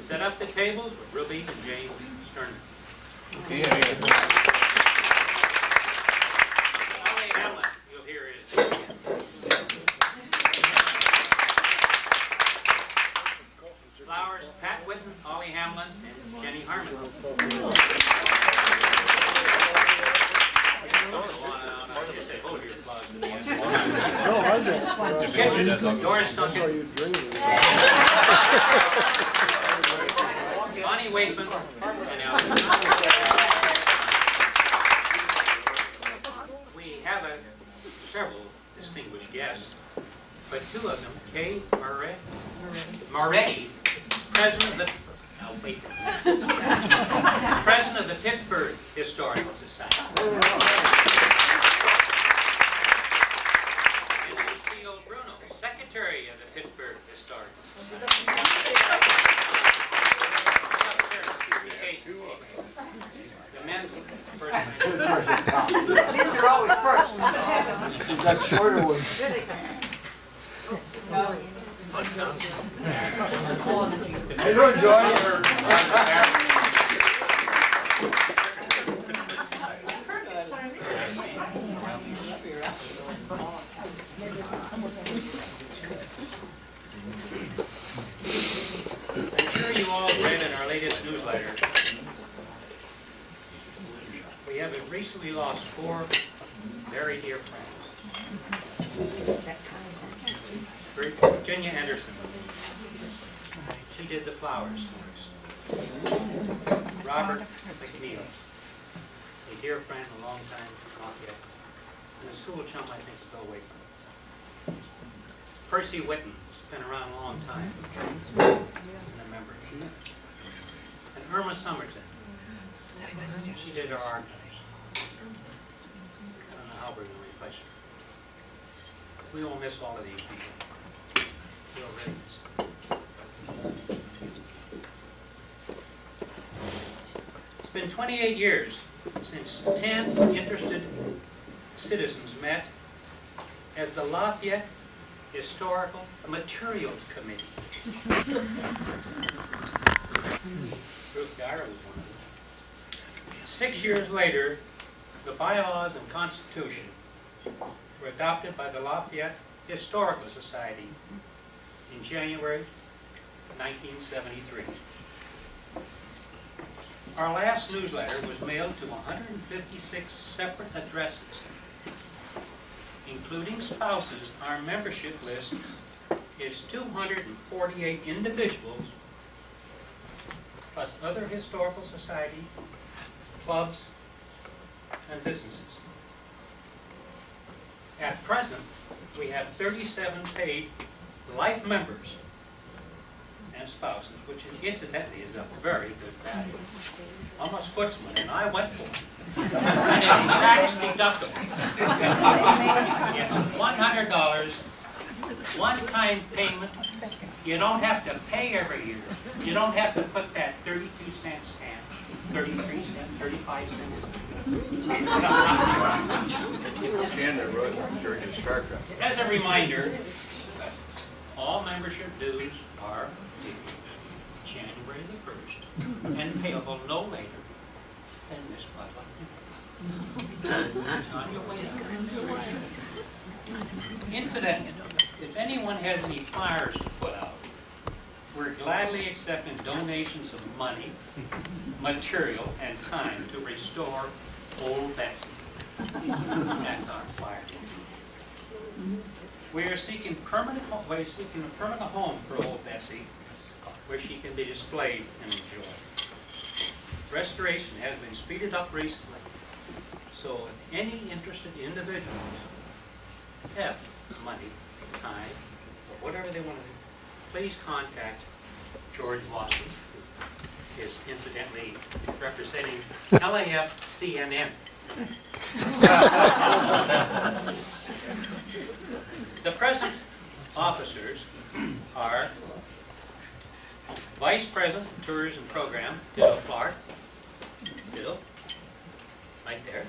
Set up the tables with Ruby and James Sterner. Ollie Hamlet, you'll hear his Flowers, Pat Whitten, Ollie Hamlin, and Jenny Harmon. Doris Duncan. Bonnie Wakeman and Ellen. We have several distinguished guests, but two of them, Kay Moretti, president of the Pittsburgh Historical Society. And Lucille Bruno, secretary of the Pittsburgh Historical Society. The men's first. They're always first. You've got shorter ones. How you doing, Joyce? I'm sure you all read in our latest newsletter. We have recently lost 4 very dear friends. Virginia Anderson. She did the flowers for us. Robert McNeil, a dear friend, a long time, not yet. And a school chum, I think, still waiting. Percy Whitten, has been around a long time, and a member. And Irma Somerton. She did our archives. I don't know how we're going to replace her. We will miss all of these people. We'll raise. It's been 28 years since 10 interested citizens met as the Lafayette Historical Materials Committee. Ruth Geyer was one of them. 6 years later, the bylaws and constitution were adopted by the Lafayette Historical Society in January 1973. Our last newsletter was mailed to 156 separate addresses, including spouses. Our membership list is 248 individuals, plus other historical societies, clubs, and businesses. At present, we have 37 paid life members and spouses, which incidentally is a very good value. I'm a sportsman, and I went for it. And it's tax deductible. It's $100, one-time payment. You don't have to pay every year. You don't have to put that 32-cent stamp, 33 cents, 35 cents. As a reminder, all membership dues are due January the 1st and payable no later than this Potluck Dinner. On your way out. Incidentally, if anyone has any flyers to put out, we're gladly accepting donations of money, material, and time to restore Old Betsy. That's our flyer. We're seeking a permanent home for Old Betsy, where she can be displayed and enjoyed. Restoration has been speeded up recently, so if any interested individuals have money, time, or whatever they want to do, please contact George Watson, who is incidentally representing LAFCNN. The present officers are Vice President of Tourism Program, Bill Clark. Bill, right there.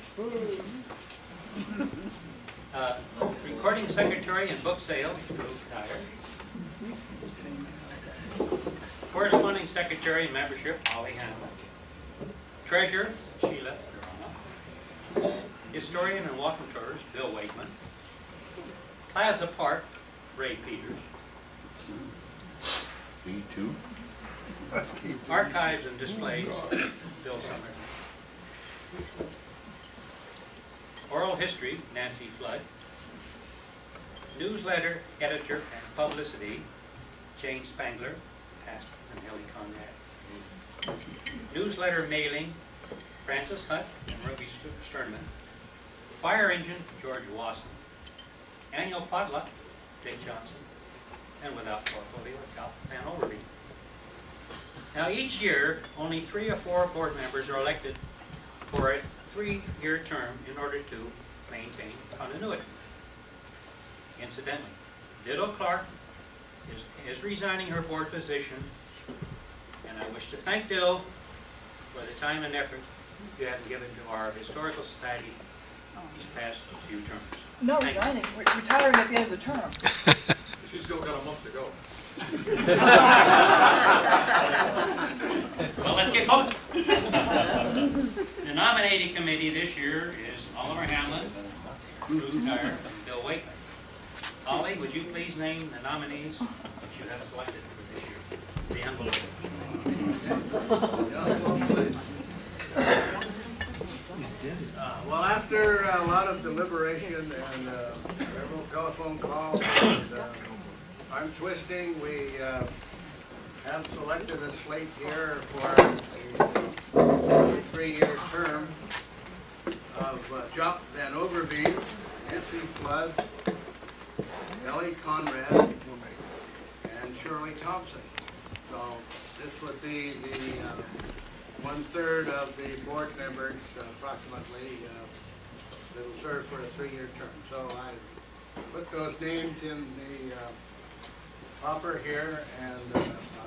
Recording Secretary and Book Sales, Bruce Dyer. Corresponding Secretary and Membership, Holly Hannah. Treasurer, Sheila Durana. Historian and Walking Tours, Bill Wakeman. Plaza Park, Ray Peters. Me too. Archives and Displays, Bill Summers. Oral History, Nancy Flood. Newsletter Editor and Publicity, Jane Spangler, past and Ellie Conrad. Newsletter Mailing, Francis Hutt and Ruby Sternman. Fire Engine, George Wasson. Annual Potluck, Dick Johnson. And without portfolio, Cal Van Overby. Now each year, only 3 or 4 board members are elected for a 3-year term in order to maintain continuity. Incidentally, Ditto Clark is resigning her board position, and I wish to thank Ditto for the time and effort you have given to our Historical Society these past few terms. No, Thank you. resigning, retiring at the end of the term. She's still got a month to go. Well, let's get going. The nominating committee this year is Oliver Hamlin, Bruce Dyer, and Bill Wakeman. Holly, would you please name the nominees that you have selected for this year? The envelope. Well, after a lot of deliberation and several telephone calls and arm twisting, we have selected a slate here for a 3-year term of Jock Van Overveen, Nancy Flood, Ellie Conrad, and Shirley Thompson. So this would be the 1/3 of the board members, approximately, that will serve for a 3-year term. So I put those names in the hopper here, and I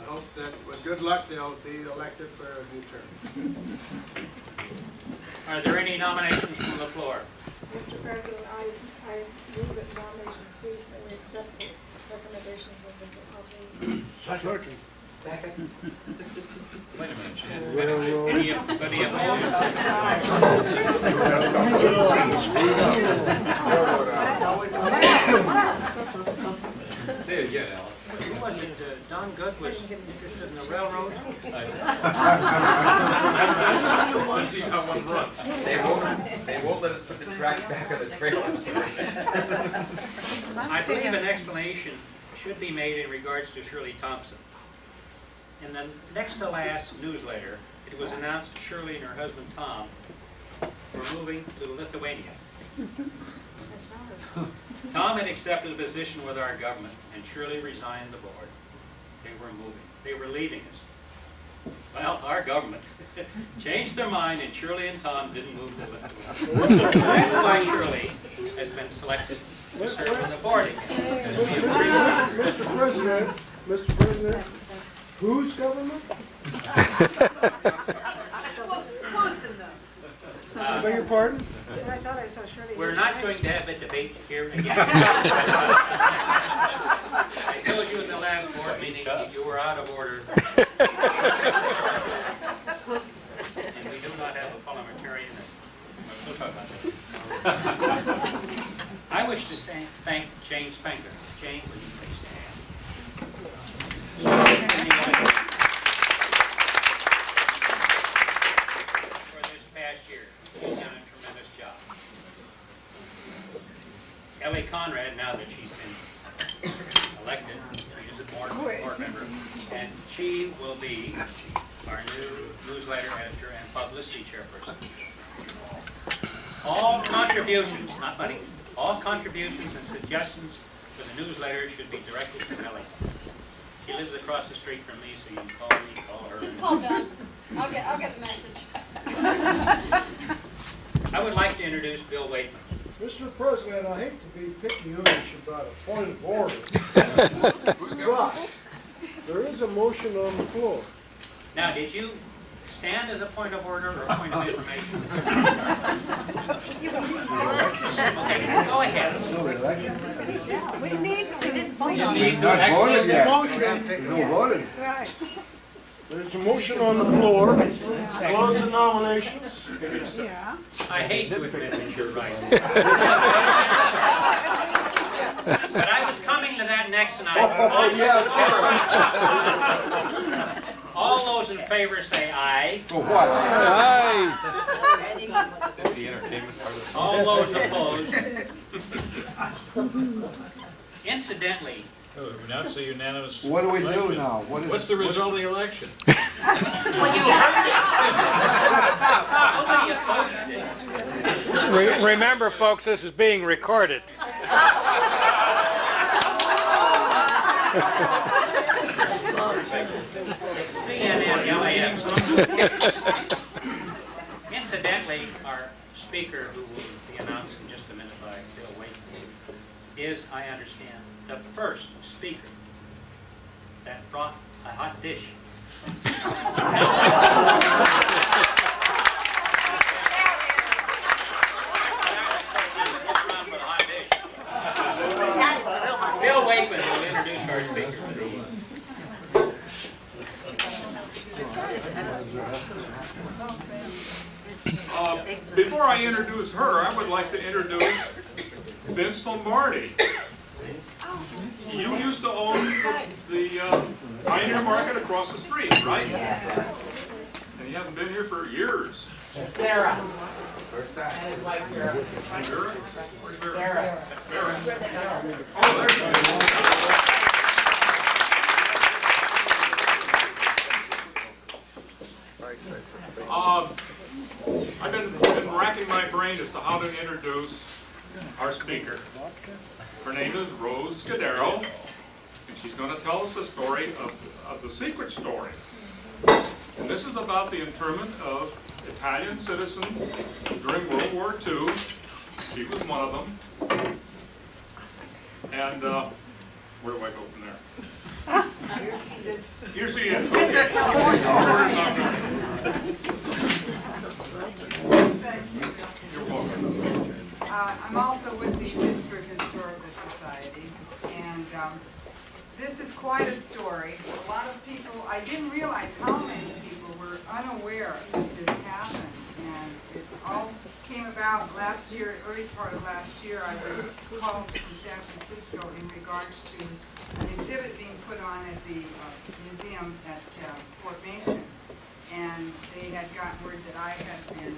hope that with good luck they'll be elected for a new term. Are there any nominations from the floor? Mr. President, I move that nomination cease and we accept the recommendations of the Second. Wait a minute. Anybody opposed? Say it again, Alice. Who was it? Don Good was interested in the railroad? Let's see how one runs. They won't let us put the tracks back on the trailers. I believe an explanation should be made in regards to Shirley Thompson. In the next to last newsletter, it was announced that Shirley and her husband Tom were moving to Lithuania. Tom had accepted a position with our government, and Shirley resigned the board. They were moving. They were leaving us. Well, our government changed their mind, and Shirley and Tom didn't move to Lithuania. That's why Shirley has been selected to serve on the board again. Because we agreed. Mr. President, whose government? Close enough. I beg your pardon? I thought I saw Shirley. We're not going to have a debate here again. I told you in the last board meeting that you were out of order. And we do not have a parliamentarian. We'll talk about that. I wish to thank Jane Spencer. Jane, will you please stand? For this past year, she's done a tremendous job. Ellie Conrad, now that she's been elected, she's a board member, and she will be our new newsletter editor and publicity chairperson. All contributions, not money, all contributions and suggestions for the newsletter should be directed to Ellie. She lives across the street from me, so you can call me, call her. Just call Doug. I'll get the message. I would like to introduce Bill Waitman. Mr. President, I hate to be picky-ish about a point of order, but there is a motion on the floor. Now, did you stand as a point of order or a point of information? Okay, go ahead. We didn't vote You on need it. to voted yet. No voted. Right. There's a motion on the floor. Close the nominations. Yeah. I hate to admit that you're right. But I was coming to that next, and all those in favor say aye. For what? Is the entertainment part of the... All those opposed. Incidentally, Now it's a unanimous. What do we do now? What's the result of the election? well, you heard it. Nobody opposed it. Remember, folks, this is being recorded. CNN, LAS. Incidentally, our speaker, who will be announced in just a minute by Bill Waitman, is, I understand, the first speaker that brought a hot dish. Bill Waitman will introduce our speaker. Before I introduce her, I would like to introduce Vince Lombardi. You used to own the Pioneer Market across the street, right? And you haven't been here for years. Sarah. And his wife Sarah. Sarah? Where's Sarah. Sarah? Oh, there she is. I've been racking my brain as to how to introduce our speaker. Her name is Rose Scudero, and she's going to tell us the story of the secret story. And this is about the internment of Italian citizens during World War II. She was one of them. And where do I go from there? Here she is. Okay. Thank you. You're welcome. I'm also with the Pittsburgh Historical Society, and this is quite a story. A lot of people, I didn't realize how many people were unaware that this happened, and it all came about last year, early part of last year. I was called from San Francisco in regards to an exhibit being put on at the museum at Fort Mason, and they had gotten word that I had been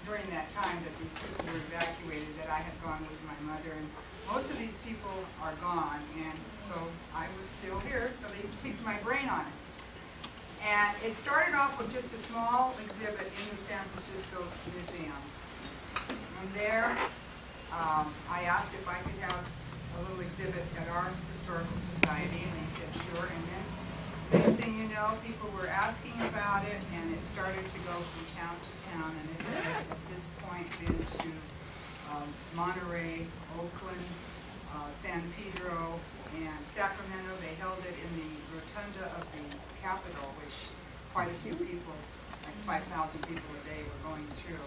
during that time that these people were evacuated, that I had gone with my mother, and most of these people are gone, and so I was still here, so they picked my brain on it. And it started off with just a small exhibit in the San Francisco Museum. From there, I asked if I could have a little exhibit at our Historical Society, and they said sure, and then next thing you know, people were asking about it, and it started to go from town to town, and it has at this point been to Monterey, Oakland, San Pedro, and Sacramento. They held it in the rotunda of the Capitol, which quite a few people, like 5,000 people a day, were going through.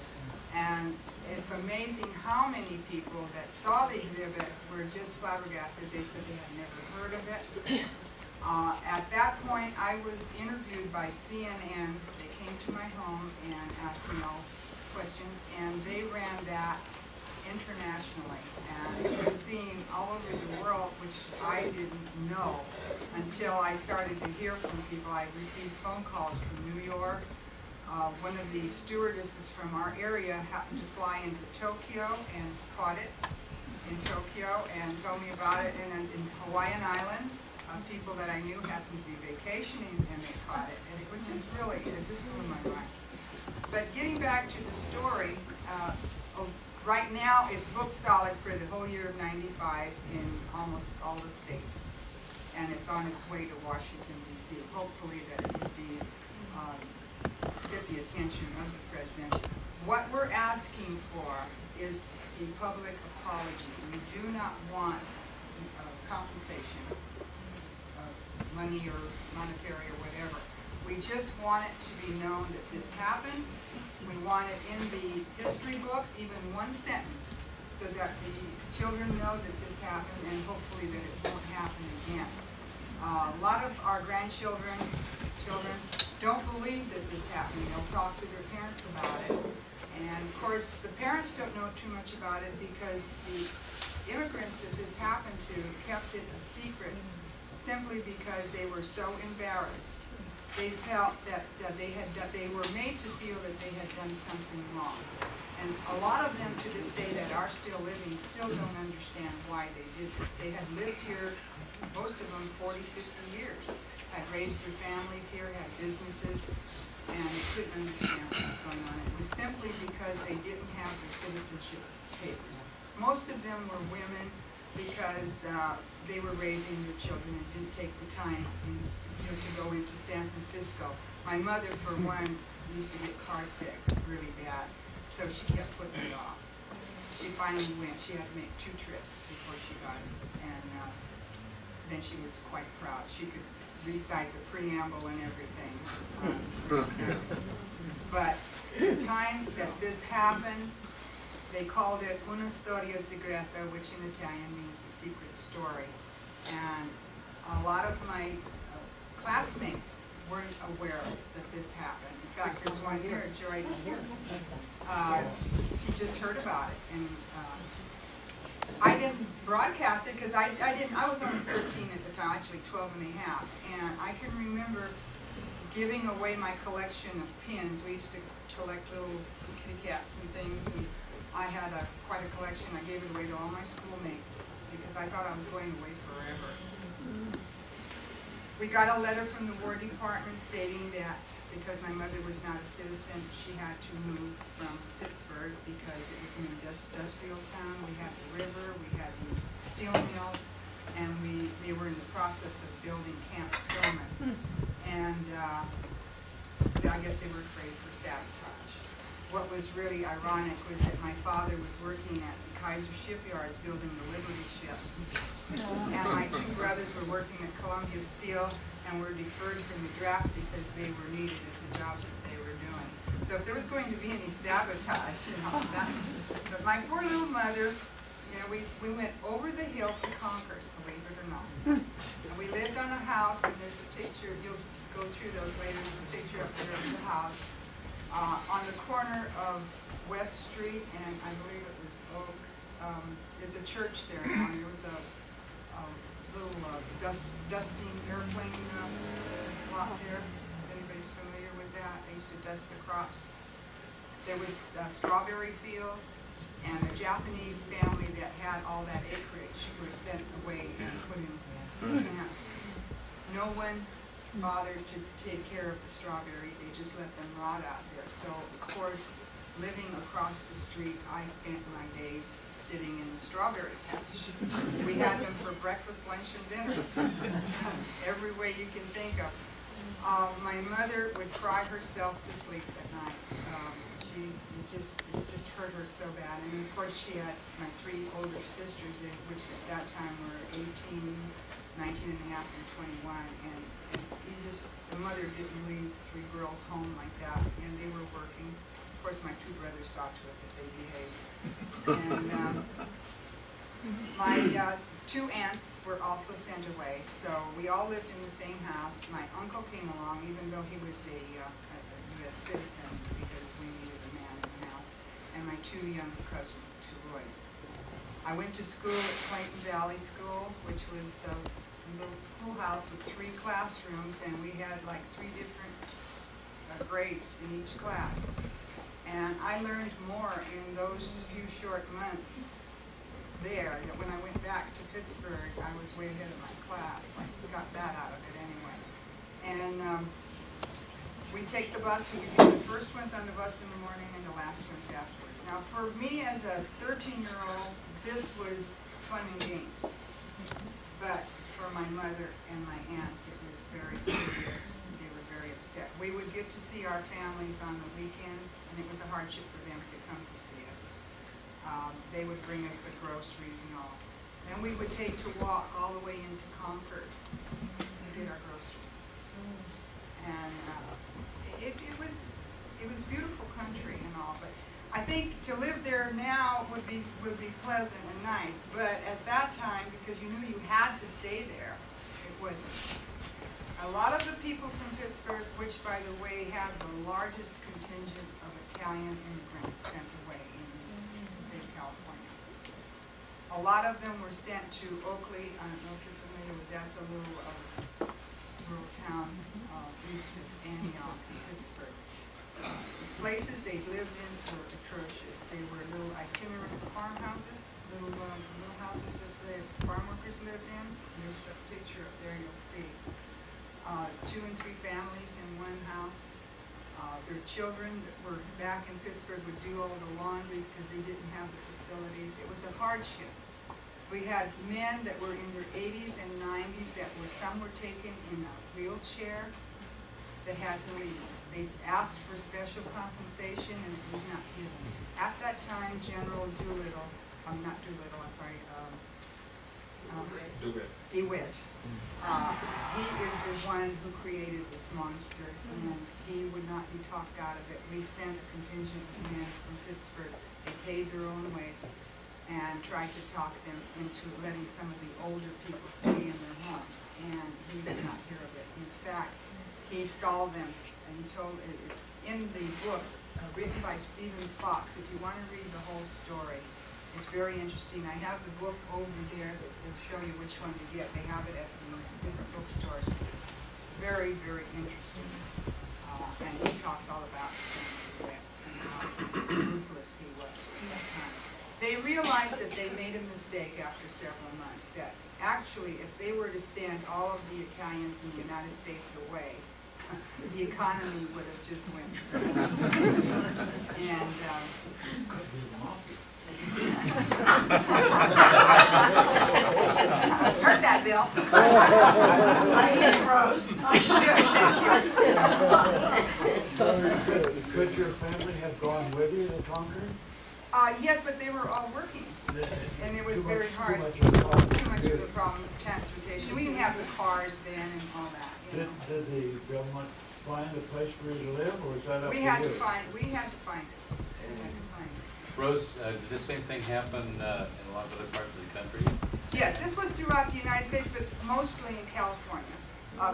And it's amazing how many people that saw the exhibit were just flabbergasted. They said they had never heard of it. At that point, I was interviewed by CNN. They came to my home and asked me all questions, and they ran that internationally, and it's seen all over the world, which I didn't know until I started to hear from people. I received phone calls from New York. One of the stewardesses from our area happened to fly into Tokyo and caught it in Tokyo and told me about it. And in Hawaiian Islands, people that I knew happened to be vacationing and they caught it. And it was just really, it just blew my mind. But getting back to the story, right now it's booked solid for the whole year of '95 in almost all the states. And it's on its way to Washington, D.C. Hopefully that it would be, get the attention of the president. What we're asking for is a public apology. We do not want compensation, money or monetary or whatever. We just want it to be known that this happened. We want it in the history books, even one sentence, so that the children know that this happened and hopefully that it won't happen again. A lot of our children don't believe that this happened. They'll talk to their parents about it. And of course, the parents don't know too much about it because the immigrants that this happened to kept it a secret simply because they were so embarrassed. They felt that they were made to feel that they had done something wrong. And a lot of them to this day that are still living still don't understand why they did this. They had lived here, most of them 40, 50 years, had raised their families here, had businesses, and they couldn't understand what was going on. It was simply because they didn't have their citizenship papers. Most of them were women because they were raising their children and didn't take the time to go into San Francisco. My mother, for one, used to get car sick really bad, so she kept putting it off. She finally went. She had to make 2 trips before she got it, and then she was quite proud. She could recite the preamble and everything. But the time that this happened, they called it una storia segreta, which in Italian means a secret story. And a lot of my classmates weren't aware that this happened. In fact, there's one here, Joyce. She just heard about it, and I didn't broadcast it because I was only 13 at the time, actually 12 and a half, and I can remember giving away my collection of pins. We used to collect little kitty cats and things, and I had quite a collection. I gave it away to all my schoolmates because I thought I was going away forever. We got a letter from the War Department stating that because my mother was not a citizen, she had to move from Pittsburgh because it was an industrial town. We had the river, we had the steel mills, and they were in the process of building Camp Stoneman. And I guess they were afraid for sabotage. What was really ironic was that my father was working at the Kaiser shipyards building the Liberty ships. And my 2 brothers were working at Columbia Steel and were deferred from the draft because they were needed at the jobs that they were doing. So if there was going to be any sabotage, that. But my poor little mother, we went over the hill to Concord, believe it or not. And we lived on a house, and there's a picture, you'll go through those later, there's a picture up there of the house. On the corner of West Street, and I believe it was Oak, there's a church there now, and there was a little dusting airplane lot there. If anybody's familiar with that, they used to dust the crops. There was strawberry fields, and a Japanese family that had all that acreage were sent away and put in camps. No one bothered to take care of the strawberries. They just let them rot out there. So, of course, living across the street, I spent my days sitting in the strawberry patch. We had them for breakfast, lunch, and dinner. Every way you can think of. My mother would cry herself to sleep at night. It just hurt her so bad. And of course, she had my 3 older sisters, which at that time were 18, 19 and a half, and 21. And the mother didn't leave 3 girls home like that, and they were working. Of course, my 2 brothers saw to it that they behaved. And my 2 aunts were also sent away, so we all lived in the same house. My uncle came along, even though he was a U.S. citizen, because we needed a man in the house. And my 2 younger cousins, 2 choice. I went to school at Clayton Valley School, which was a little schoolhouse with 3 classrooms, and we had like 3 different grades in each class. And I learned more in those few short months there. That when I went back to Pittsburgh, I was way ahead of my class. I got that out of it anyway. And we take the bus. We get the first ones on the bus in the morning and the last ones afterwards. Now, for me as a 13-year-old, this was fun and games. But for my mother and my aunts, it was very serious. They were very upset. We would get to see our families on the weekends, and it was a hardship for them to come to see us. They would bring us the groceries and all. Then we would take to walk all the way into Concord and get our groceries. And it was beautiful country and all, but I think to live there now would be pleasant and nice. But at that time, because you knew you had to stay there, it wasn't. A lot of the people from Pittsburgh, which by the way had the largest contingent of Italian immigrants sent away in the state of California. A lot of them were sent to Oakley. I don't know if you're familiar with that. It's a little rural town east of Antioch, Pittsburgh. The places they lived in were atrocious. They were little itinerant farmhouses, little houses that the farm workers lived in. There's a picture up there you'll see. 2 and 3 families in one house. Their children that were back in Pittsburgh would do all the laundry because they didn't have the facilities. It was a hardship. We had men that were in their 80s and 90s that some were taken in a wheelchair that had to leave. They asked for special compensation and it was not given. At that time, General Doolittle, not Doolittle, I'm sorry, DeWitt. He is the one who created this monster, and he would not be talked out of it. We sent a contingent of men from Pittsburgh. They paid their own way and tried to talk them into letting some of the older people stay in their homes, and he did not hear of it. In fact, he stalled them, and he told in the book written by Stephen Fox. If you want to read the whole story, it's very interesting. I have the book over there that will show you which one to get. They have it at the different bookstores. It's very, very interesting. And he talks all about and how ruthless he was at that time. They realized that they made a mistake after several months, that actually if they were to send all of the Italians in the United States away, the economy would have just went. And heard that, Bill. Could your family have gone with you to Concord? Yes, but they were all working, and it was very hard. Too Much of a problem with transportation. We didn't have the cars then and all that. You know. Did the government find a place for you to live, or was that up to you? We had to find it. We had to find it. Rose, did the same thing happen in a lot of other parts of the country? Yes, this was throughout the United States, but mostly in California.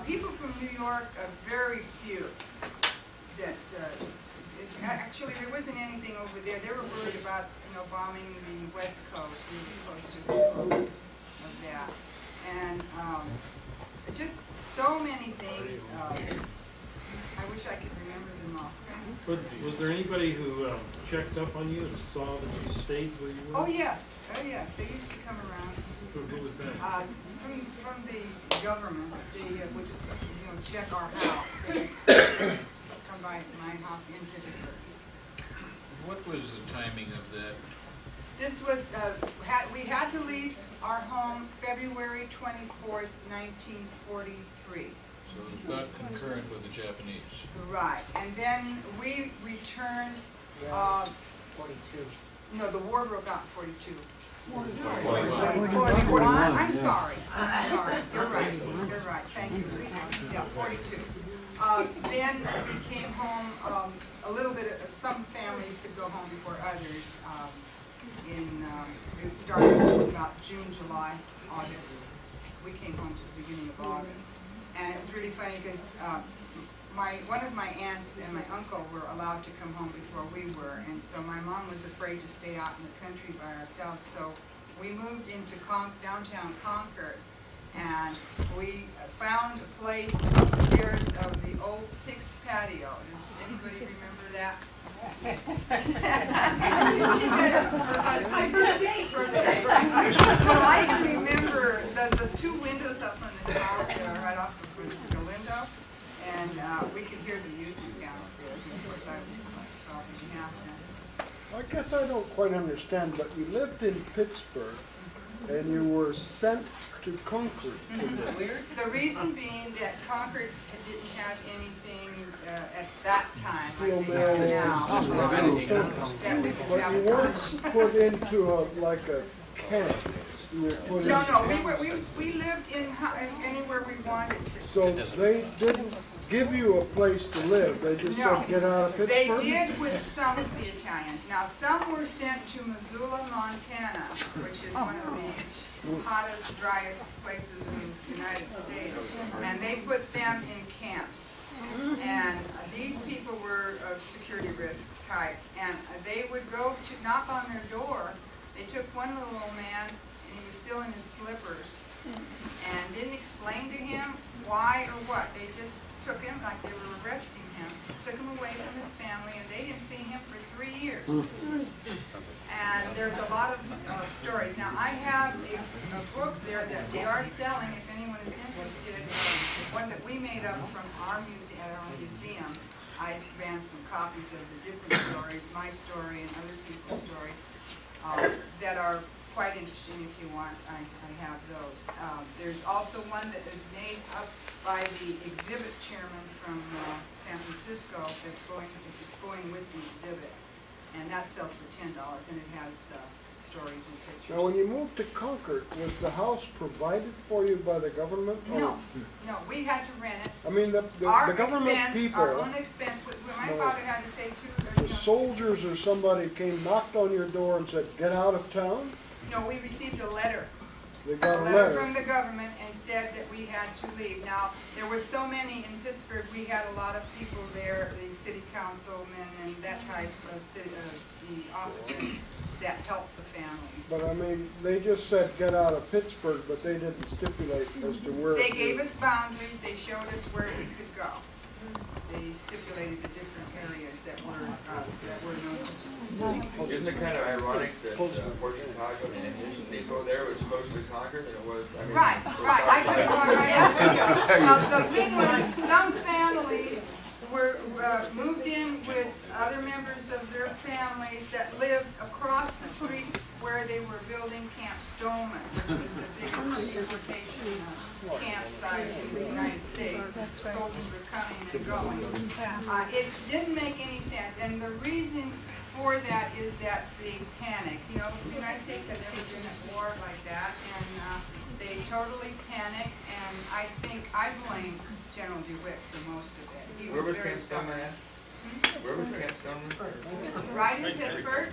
People from New York, very few. That actually there wasn't anything over there. They were worried about bombing the West Coast. We were closer of that, and just so many things. I wish I could remember them all. But was there anybody who checked up on you and saw that you stayed where you were? Oh yes, they used to come around. Who was that? From the government, they would just check our house. Come by my house in Pittsburgh. What was the timing of that? This was we had to leave our home February 24th, 1943. So it was about concurrent with the Japanese. Right, and then we returned. 42. No, the war broke out in 42. 41. I'm sorry. You're right. You're right. Thank you. Yeah, 42. Then we came home. A little bit. Some families could go home before others. It started about June, July, August. We came home to the beginning of August, and it was really funny because one of my aunts and my uncle were allowed to come home before we were, and so my mom was afraid to stay out in the country by ourselves, so we moved into downtown Concord, and we found a place upstairs of the old Pig's Patio. Does anybody remember that? She did. My first date. Well, I can remember the two windows up on the top there, right off the window, and we could hear the music downstairs. And of course, I was like 12 and a half then. I guess I don't quite understand, but you lived in Pittsburgh and you were sent to Concord to live. The reason being that Concord didn't have anything at that time, like they have now. That we could But you weren't put into like a camp. You were put No, we lived in anywhere we wanted to. So they didn't give you a place to live, they just No. said get out of They Pittsburgh? did with some of the Italians. Now, some were sent to Missoula, Montana, which is one of the hottest, driest places in the United States, and they put them in camps. And these people were of security risk type, and they would go to knock on their door. They took one little old man, and he was still in his slippers, and didn't explain to him why or what. They just took him like they were arresting him, took him away from his family, and they didn't see him for 3 years. And there's a lot of stories. Now, I have a book there that they are selling, if anyone is interested, one that we made up from our museum. I ran some copies of the different stories, my story and other people's story, that are quite interesting if you want. I have those. There's also one that is made up by the exhibit chairman from San Francisco that's going with the exhibit, and that sells for $10, and it has stories and pictures. Now, when you moved to Concord, was the house provided for you by the government? No, we had to rent it. I mean, the government people, Our own expense. My father had to pay the soldiers or somebody came, knocked on your door and said, get out of town? No, we received a letter. They got a letter letter. from the government and said that we had to leave. Now, there were so many in Pittsburgh, we had a lot of people there, the city councilmen and that type of the officers that helped the families. But I mean, they just said get out of Pittsburgh, but they didn't stipulate as to where. They gave us boundaries, they showed us where we could go. They stipulated the different areas that were known. Isn't it kind of ironic that Fort Chicago and the ammunition depot there was closer to Concord than it was? I mean, Right. I just want to ask you. The thing was, some families were moved in with other members of their families that lived across the street where they were building Camp Stoneman, which was the biggest deportation campsite in the United States. Soldiers were coming and going. It didn't make any sense, and the reason for that is that they panicked. You know, the United States had never been at war like that, and they totally panicked, and I blame General DeWitt for most of it. He where was very Camp Stoneman at? Where was Camp Stoneman? Right in Pittsburgh.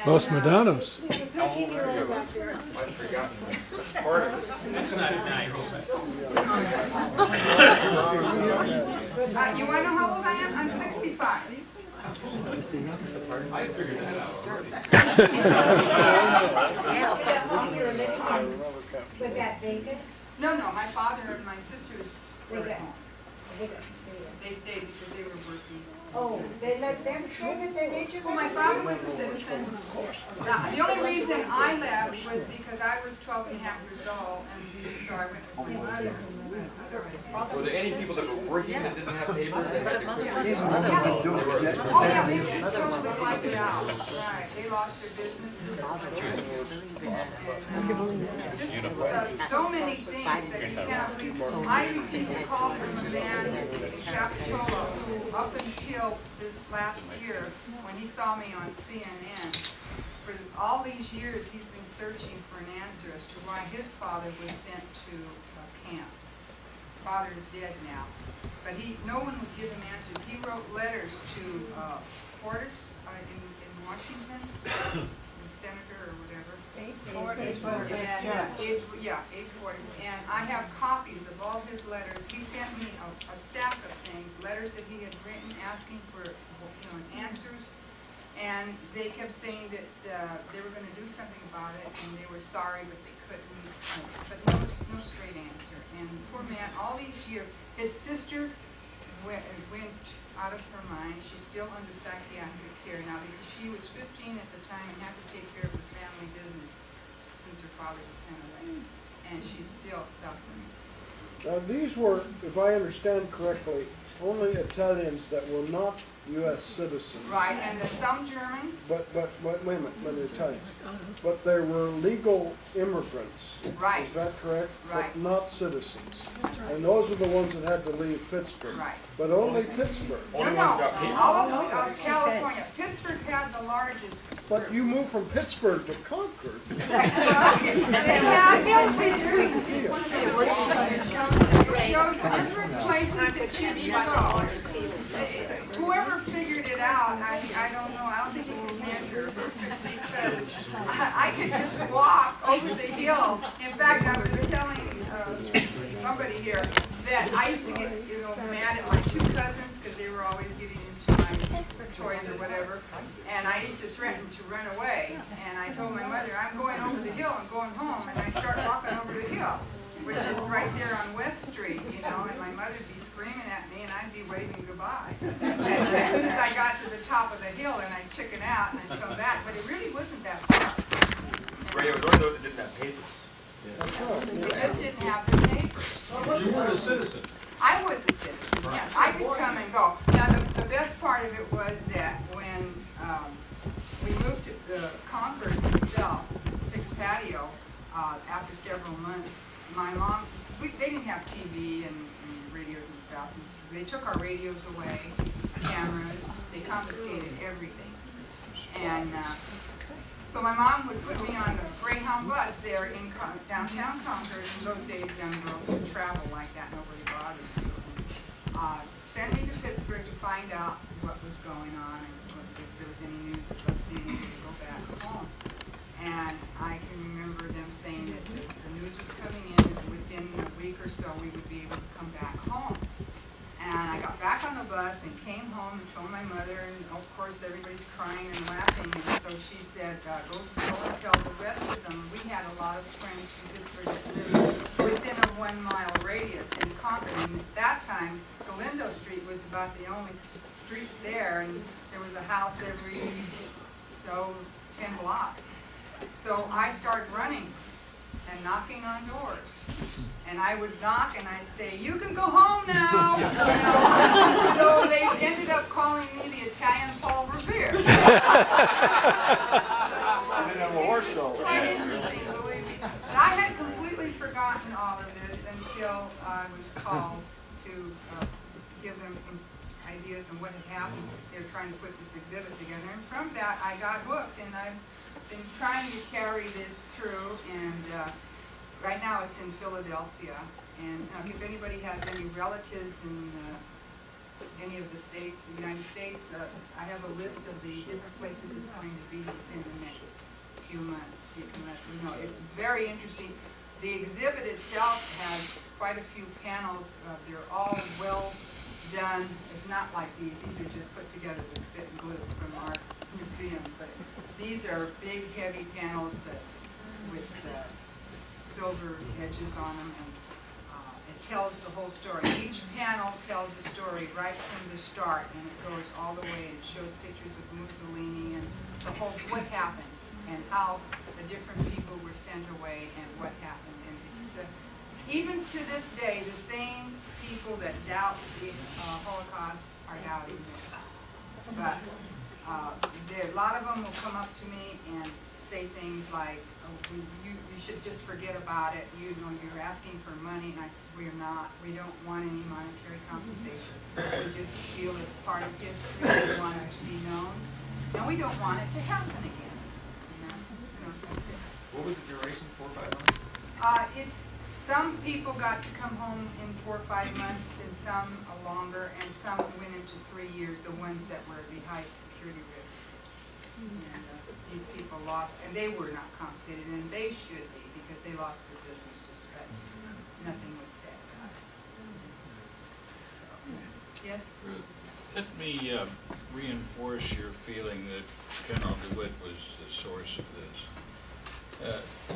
Los Medanos. I've forgotten which part of it. It's not nice. You want to know how old I am? I'm 65. I figured that out already. Was that vacant? No, my father and my sisters were at home. They didn't see it. They stayed because they were working. Oh, they let them stay with their nature? Well, my father was a citizen. Now, the only reason I left was because I was 12 and a half years old, and so I went with my mother. Were there any people that were working that didn't have papers? They had to quit? Oh, yeah, they were just totally wiped out. Right, they lost their businesses. Just so many things that you cannot believe. I received a call from a man in Capitola who, up until this last year, when he saw me on CNN, for all these years he's been searching for an answer as to why his father was sent to camp. His father is dead now, but no one would give him answers. He wrote letters to Portis in Washington, the senator or whatever. 840s. And I have copies of all his letters. He sent me a stack of things, letters that he had written asking for, answers. And they kept saying that they were going to do something about it, and they were sorry, but they couldn't. But no straight answer. And poor man, all these years, his sister went out of her mind. She's still under psychiatric care now because she was 15 at the time and had to take care of the family business since her father was sent away. And she's still suffering. Now, these were, if I understand correctly, only Italians that were not U.S. citizens. Right, and there's some German. But wait a minute, Italians. But they were legal immigrants. Right. Is that correct? Right. But not citizens. And those are the ones that had to leave Pittsburgh. Right. But only Pittsburgh. No, all of California. Pittsburgh had the largest. But you moved from Pittsburgh to Concord. They chose different places that you could go. Whoever figured it out, I don't know, I don't think you can measure because I could just walk over the hill. In fact, I was telling somebody here that I used to get mad at my two cousins because they were always getting into my toys or whatever, and I used to threaten to run away. And I told my mother, I'm going over the hill, I'm going home, and I start walking over the hill, which is right there on West Street, and my mother would be screaming at me, and I'd be waving goodbye. And as soon as I got to the top of the hill, and I'd chicken out, and I'd come back, but it really wasn't that far. Ray, it was one of those that didn't have papers. They just didn't have the papers. You were a citizen. I was a citizen, yes. I could come and go. Now, the best part of it was that when we moved to Concord itself, fixed patio, after several months, my mom, they didn't have TV and radios and stuff. And they took our radios away, cameras, they confiscated everything. And so my mom would put me on the Greyhound bus there in downtown Concord. In those days, young girls would travel like that, nobody bothered to. Send me to Pittsburgh to find out what was going on and if there was any news that us needing to go back home. And I can remember them saying that the news was coming in, and within a week or so we would be able to come back home. And I got back on the bus and came home and told my mother, and of course everybody's crying and laughing. And so she said, go and tell the rest of them. We had a lot of friends from Pittsburgh that lived within a 1 mile radius in Concord. And at that time, Galindo Street was about the only street there, and there was a house every 10 blocks. So I started running and knocking on doors. And I would knock and I'd say, you can go home now. So they ended up calling me the Italian Paul Revere. Quite interesting, believe me. But I had completely forgotten all of this until I was called to give them some ideas on what had happened. They were trying to put this exhibit together. And from that, I got hooked, and I've been trying to carry this through, and right now it's in Philadelphia. And if anybody has any relatives in any of the states, the United States, I have a list of the different places it's going to be within the next few months. You can let me know. It's very interesting. The exhibit itself has quite a few panels. They're all well done. It's not like these. These are just put together with spit and glue from our museum. But these are big, heavy panels that with silver edges on them, and it tells the whole story. Each panel tells a story right from the start, and it goes all the way, and it shows pictures of Mussolini and the whole, what happened, and how the different people were sent away, and what happened. And it's, even to this day, the same people that doubt the Holocaust are doubting this. But a lot of them will come up to me and say things like, oh, you should just forget about it. You're asking for money, and I said, we're not. We don't want any monetary compensation. We just feel it's part of history. We want it to be known, and we don't want it to happen again. And that's it. What was the duration, 4 or 5 months? Some people got to come home in 4 or 5 months, and some longer, and some went into 3 years, the ones that were the high security risk. And these people lost, and they were not compensated, and they should be, because they lost their businesses, but nothing was said about it. So, yes? Let me reinforce your feeling that General DeWitt was the source of this.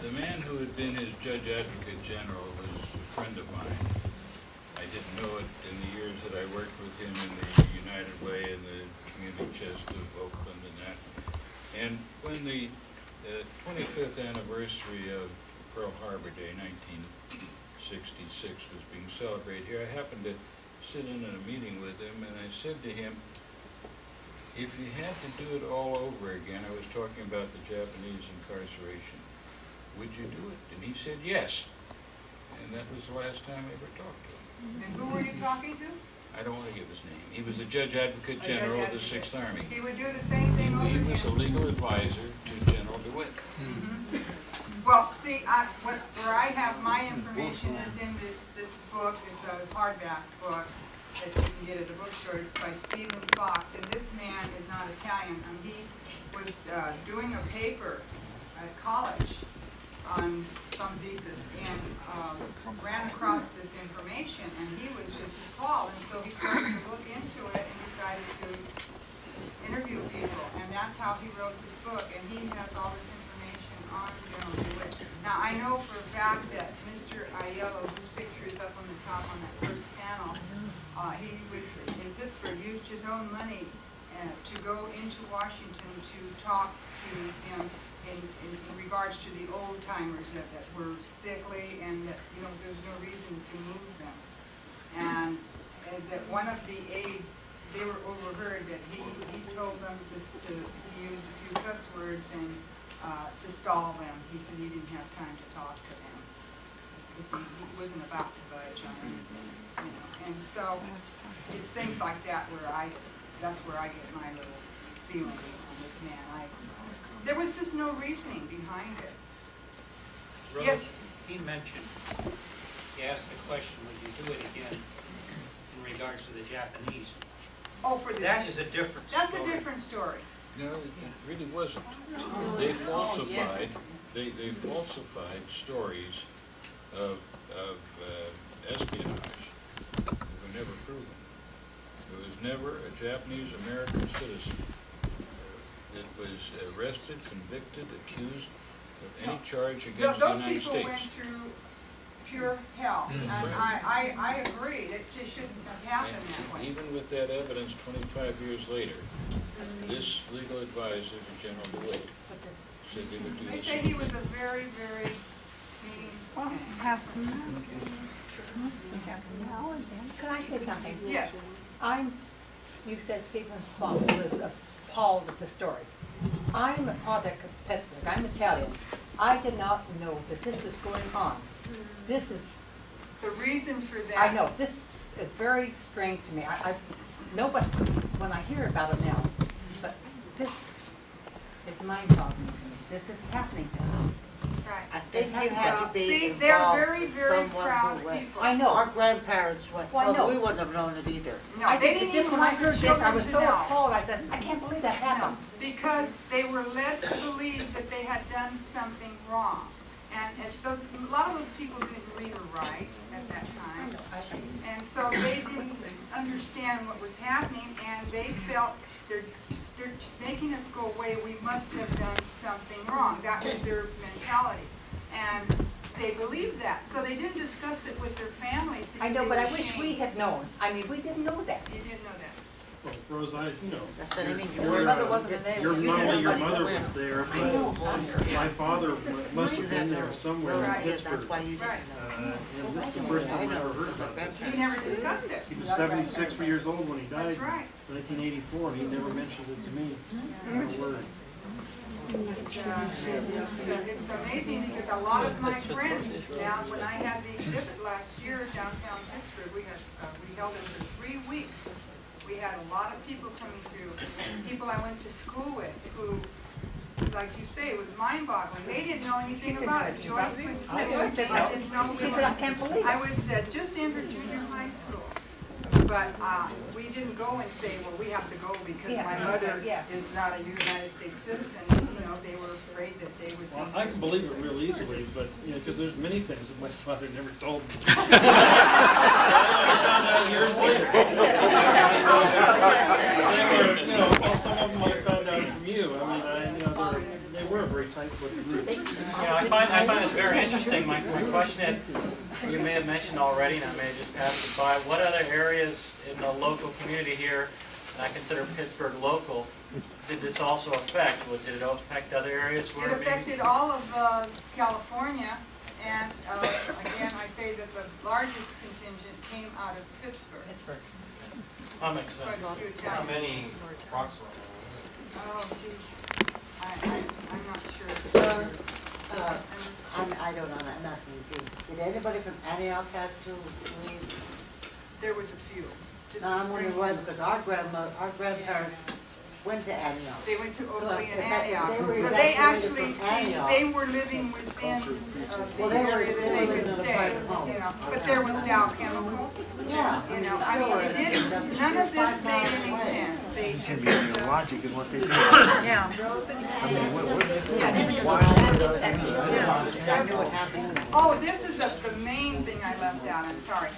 The man who had been his Judge Advocate General was a friend of mine. I didn't know it in the years that I worked with him in the United Way and the community chest of Oakland and that. And when the 25th anniversary of Pearl Harbor Day, 1966, was being celebrated here, I happened to sit in a meeting with him, and I said to him, if you had to do it all over again, I was talking about the Japanese incarceration, would you do it? And he said yes. And that was the last time I ever talked to him. And who were you talking to? I don't want to give his name. He was the Judge Advocate General of the 6th Army. He would do the same thing over He again. was a legal advisor to General DeWitt. Well, see, where I have my information is in this book. It's a hardback book that you can get at the bookstore. It's by Stephen Fox, and this man is not Italian. He was doing a paper at college on some thesis and ran across this information, and he was just appalled, and so he started to look into it and decided to interview people, and that's how he wrote this book, and he has all this information on General DeWitt. Now, I know for a fact that Mr. Aiello, whose picture is up on the top on that first panel, he was in Pittsburgh, used his own money to go into Washington to talk to him in regards to the old timers that were sickly and that, there was no reason to move them. And that one of the aides, they were overheard that he told them to use a few cuss words and to stall them. He said he didn't have time to talk to them because he wasn't about to budge on anything, And so it's things like that that's where I get my little feeling on this man. There was just no reasoning behind it. Rose, Yes. he mentioned, he asked the question, would you do it again in regards to the Japanese? Oh, for the... That is a different story. That's a different story. No, it really wasn't. They falsified, they falsified stories of espionage that were never proven. There was never a Japanese American citizen that was arrested, convicted, accused of any charge against the Those United people States. went through pure hell, and I agree that it shouldn't have happened that way. Even with that evidence 25 years later, this legal advisor to General DeWitt said they would do They this. say he was a very, very mean man. Can I say something? Yes. You said Stephen Fox was appalled at the story. I'm a product of Pittsburgh. I'm Italian. I did not know that this was going on. This is, The reason for that... I know, this is very strange to me. Nobody, when I hear about it now, but this is mind-boggling to me. This is happening to us. Right. I think you had to be See, they're involved very, with very someone proud who went. people. I know. Our grandparents went, Well, I know. we wouldn't have known it either. No, I they did, didn't just even when I want the heard this, I children was to so know. appalled. I said, I can't believe that happened. Because they were led to believe that they had done something wrong. And a lot of those people didn't read or write at that time. And so they didn't understand what was happening, and they felt they're making us go away, we must have done something wrong. That was their mentality. And they believed that. So they didn't discuss it with their families because I know, they but were I wish we ashamed. had known. I mean, we didn't know that. You didn't know that. Well, Rose, That's what I mean. Your mother wasn't there. Not only your mother went. was there, I know. but my father must have been there somewhere in Right. That's Pittsburgh. why you didn't Right. know. And this is the first time I ever heard about this. We never discussed it. He was 76 years old when he died. That's right. 1984, and he never mentioned it to me. Not a word. It's amazing because a lot of my friends now, when I had the exhibit last year downtown Pittsburgh, we held it for 3 weeks. We had a lot of people coming through, people I went to school with who, like you say, it was mind-boggling. They didn't know anything about it. Joyce went to school. I said, I didn't know. She said, I can't believe it. I was just entered junior high school. But we didn't go and say, well, we have to go because my mother is not a United States citizen. You know, they were afraid that they would Well, think. I can believe it real easily, but, you know, because there's many things that my father never told me. I found out years later. They were, you know, well, some of them I found out from you. I mean, you know, they were a very tight-knit group. Yeah, I find this very interesting. My question is, you may have mentioned already, and I may have just passed it by, what other areas in the local community here, and I consider Pittsburgh local, did this also affect? Did it affect other areas where It affected all of California, and again, I say that the largest contingent came out of Pittsburgh. That makes sense. Quite a few How towns. many approximately? Oh, geez, I'm not sure. I don't know, I'm asking you. Did anybody from Antioch have to leave? There was a few. Just No, I'm wondering why, before- because our grandparents went to Antioch. They went to Oakley and So, Antioch. they were So they evacuated actually, from Antioch. they were living within Well, the they were- area that they they were could in a stay, private home. you know. But there was Dow Chemical, Yeah. you know, I mean, it didn't, none of this made any sense. They just, logic in what they do. yeah. I knew what happened. Oh, this is the main thing I left out, I'm sorry.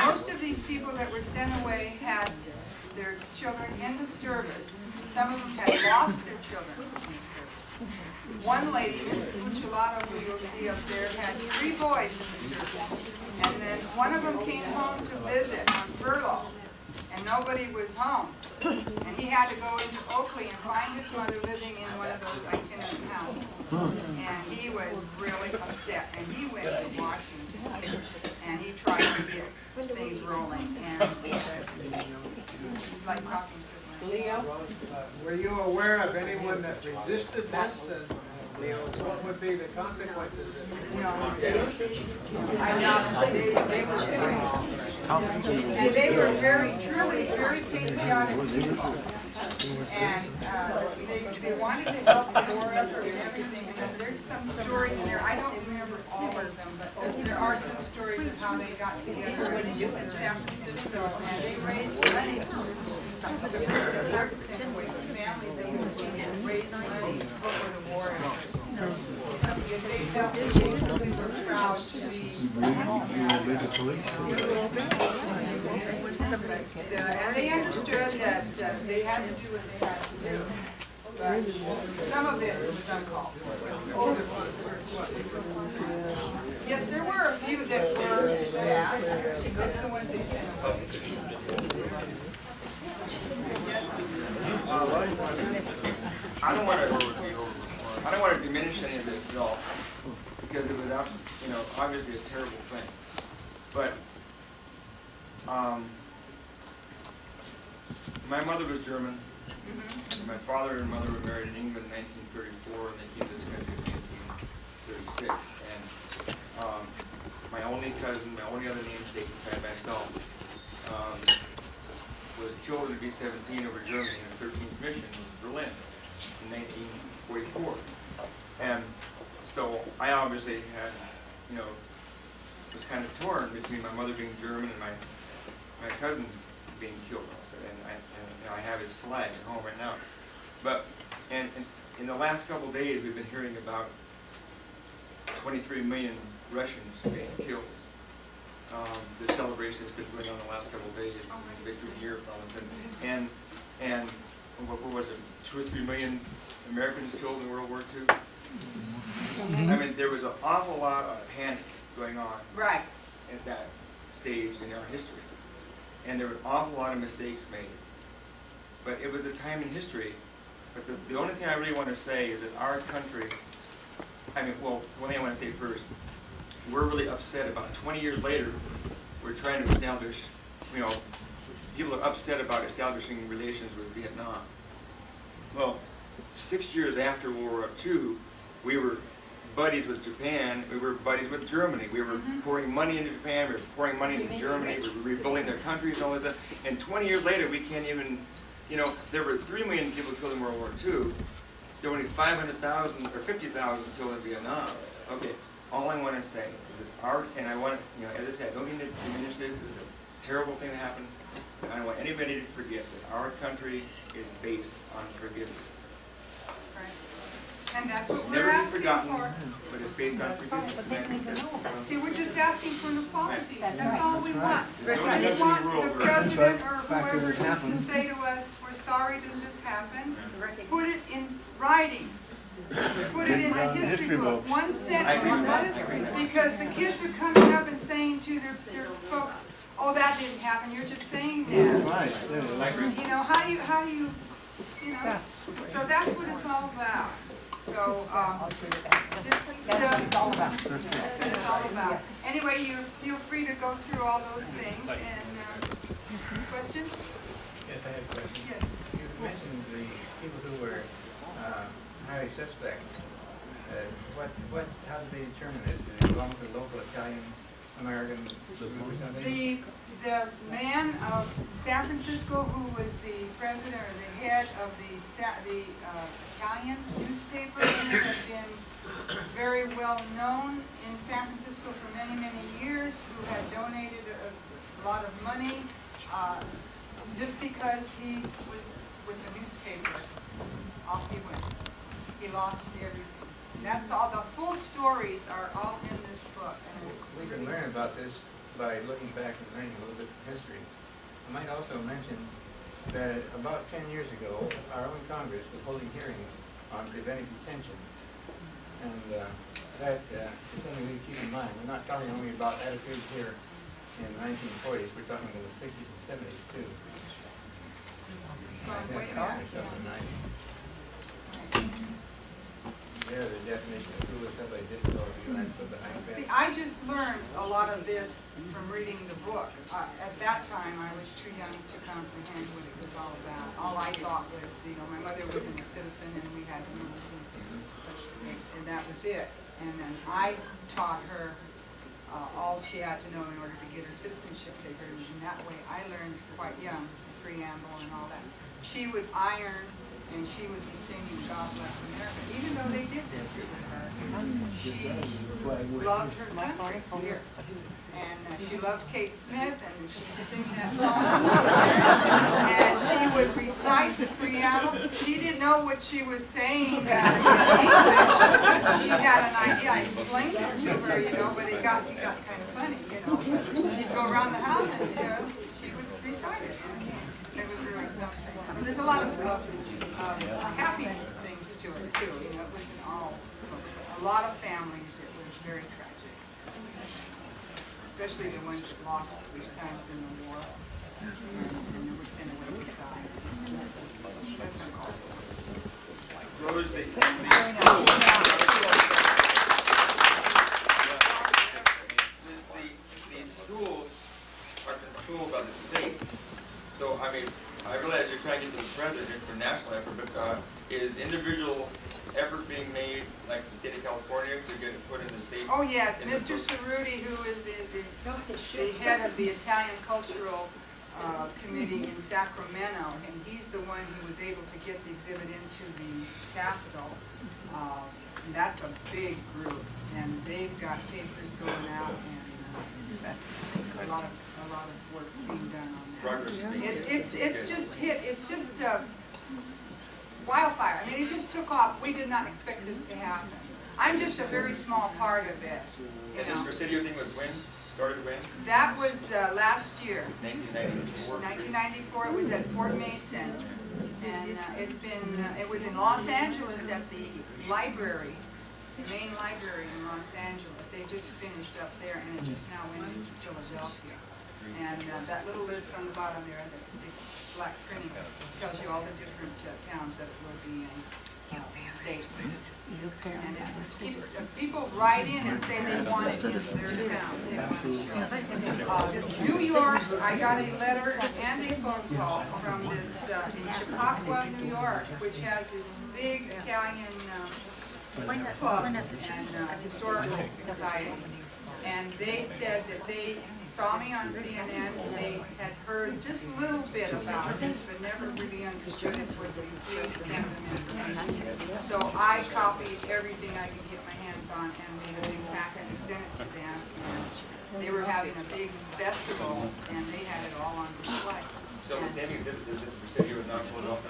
Most of these people that were sent away had their children in the service. Some of them had lost their children in the service. One lady, Miss Cucciolato, who you'll see up there, had 3 boys in the service. And then one of them came home to visit on furlough, and nobody was home. And he had to go into Oakley and find his mother living in one of those itinerant houses. And he was really upset, and he went to Washington, and he tried to get things rolling, and it's like talking to my... Leo? Were you aware of anyone that resisted this, and what would be the consequences? No, I'm not, they were very, and they were very, truly, very patriotic people. And they wanted to help the war effort and everything, and there's some stories in there, I don't remember all of them, but there are some stories of how they got together, and it's in San Francisco, and they raised money. The first and third century families that we raised money for the war effort. Because they felt that they really were proud to be. And they understood that they had to do what they had to do. But some of it was uncalled for. Older ones. Yes, there were a few that were bad. Those are the ones they sent away. I don't want to diminish any of this at all, because it was, you know, obviously a terrible thing. But my mother was German. My father and mother were married in England in 1934, and they came to this country in 1936. And my only cousin, my only other namesake beside myself, was killed in B-17 over Germany in the 13th mission in Berlin in 1944. And so I obviously had, you know, was kind of torn between my mother being German and my cousin being killed. And I have his flag at home right now. But and in the last couple of days, we've been hearing about 23 million Russians being killed. The celebration has been going on the last couple of days, victory year from us, and what was it, 2 or 3 million Americans killed in World War II? I mean, there was an awful lot of panic going on at that stage in our history, and there were an awful lot of mistakes made. But it was a time in history. But the only thing I really want to say is that our country, I mean, well, one thing I want to say first, we're really upset about 20 years later, we're trying to establish, you know, people are upset about establishing relations with Vietnam. Well, 6 years after World War II, we were buddies with Japan, we were buddies with Germany. We were pouring money into Japan, we were pouring money into Germany, we were rebuilding their countries and all this stuff. And 20 years later, we can't even, you know, there were 3 million people killed in World War II. There were only 500,000 or 50,000 killed in Vietnam. Okay, all I want to say is that and I want to, you know, as I said, I don't mean to diminish this, it was a terrible thing that happened. I don't want anybody to forget that our country is based on forgiveness. And that's what It's we're never been asking forgotten, for. but it's based on forgiveness. And I think that's, See, we're just asking for an apology. That's all we want. We There's no just want rule. the president or whoever just to say to us, we're sorry that this happened. Put it in writing. Put it in the history book, one sentence. Because the kids are coming up and saying to their folks, oh, that didn't happen, you're just saying that. Right. You know, how do you, so that's what it's all about. So, just, that's what it's all about. Anyway, you feel free to go through all those things and, questions? Yes, I have a question. Yes. You mentioned the people who were highly suspect. How did they determine this? Did they belong to the local Italian American group or something? The man of San Francisco who was the president or the head of the Italian newspaper, who had been very well known in San Francisco for many, many years, who had donated a lot of money just because he was with the newspaper. Off he went. He lost everything. That's all. The full stories are all in this book. We can learn about this by looking back and learning a little bit of history. I might also mention that about 10 years ago, our own Congress was holding hearings on preventive detention. And that is something we keep in mind. We're not talking only about attitudes here in the 1940s, we're talking in the 60s and 70s too. Way back. Something nice. There, the definition of who is somebody disability, and that's behind that. See, I just learned a lot of this from reading the book. At that time, I was too young to comprehend what it was all about. All I thought was, my mother was a citizen and we had to move, and that was it. And then I taught her all she had to know in order to get her citizenship papers, and that way I learned quite young, the preamble and all that. She would iron, and she would be singing God Bless America, even though they did this to her. She loved her country here. And she loved Kate Smith, and she would sing that song. And she would recite the preamble. She didn't know what she was saying in English. She had an idea. I explained it to her, but it got kind of funny, She'd go around the house and, she would recite it. It was really something. And there's a lot of happy things to it too. It wasn't all. A lot of families, it was very tragic, especially the ones that lost their sons in the war and they were sent away beside. Rose, these schools are controlled by the states. So, I realize you're trying to get to the president for national effort, but is individual effort being made, like the state of California, to get it put in the state? Oh yes, Mr. Cerruti, who is the head of the Italian Cultural Committee in Sacramento, and he's the one who was able to get the exhibit into the Capitol. And that's a big group, and they've got papers going out, and a lot of work being done on that. Progress is being made. It's just wildfire. It just took off. We did not expect this to happen. I'm just a very small part of it. And this Presidio thing was when? Started when? That was last year. 1994. 1994. It was at Fort Mason, and it was in Los Angeles at the library, the main library in Los Angeles. They just finished up there, and it just now went into Philadelphia. And that little list on the bottom there, the big black printing, tells you all the different towns that it will be in, states. And people write in and say they want it in their town. New York, I got a letter and a phone call from this, in Chappaqua, New York, which has this big Italian club and historical society. And they said that they saw me on CNN, they had heard just a little bit about this, but never really understood it, would they please send them information. So I copied everything I could get my hands on and made a big packet and sent it to them. And they were happy having a big festival, and they had it all on display. So the same exhibit that we said here was not Philadelphia?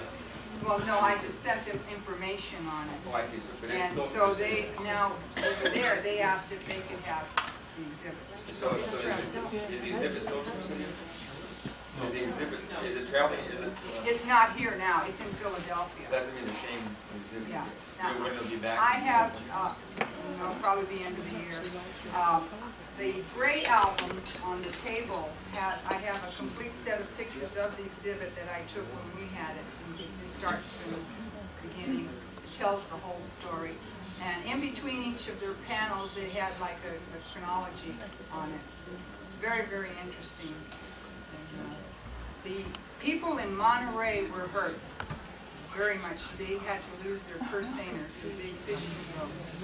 Well, no, I just sent them information on it. Oh, I see, so but it's And still. so they, now, over there, they asked if they could have the exhibit. So is the exhibit still considered? Is the exhibit, is it traveling, is it? It's not here now, it's in Philadelphia. Doesn't mean the same exhibit? Yeah. When it'll be back? I have, it'll probably be end of the year. The gray album on the table I have a complete set of pictures of the exhibit that I took when we had it. It starts from the beginning, it tells the whole story. And in between each of their panels, they had like a chronology on it. Very, very interesting. The people in Monterey were hurt very much. They had to lose their purseaners, the big fishing boats.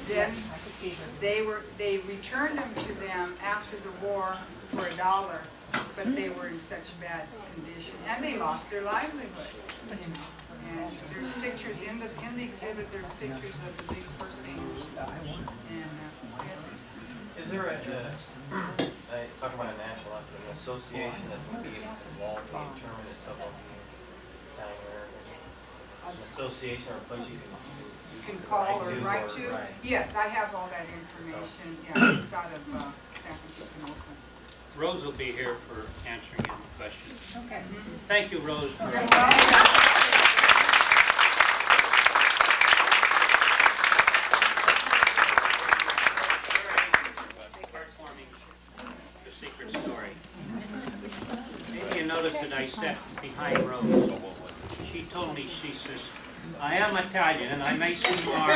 Then they returned them to them after the war for $1, but they were in such bad condition, and they lost their livelihood. And there's pictures in the exhibit. There's pictures of the big purseaners. And Is there I talk about a national effort, an association that would be involved in the determinants of the Italian Americans? An association or a place you can call or write to? Right. Yes, I have all that information. Yeah, it's out of San Francisco and Oakland. Rose will be here for answering any questions. Okay. Thank you, Rose. For the secret story. Maybe you noticed that I sat behind Rose. She told me, she says, I am Italian and I may seem more.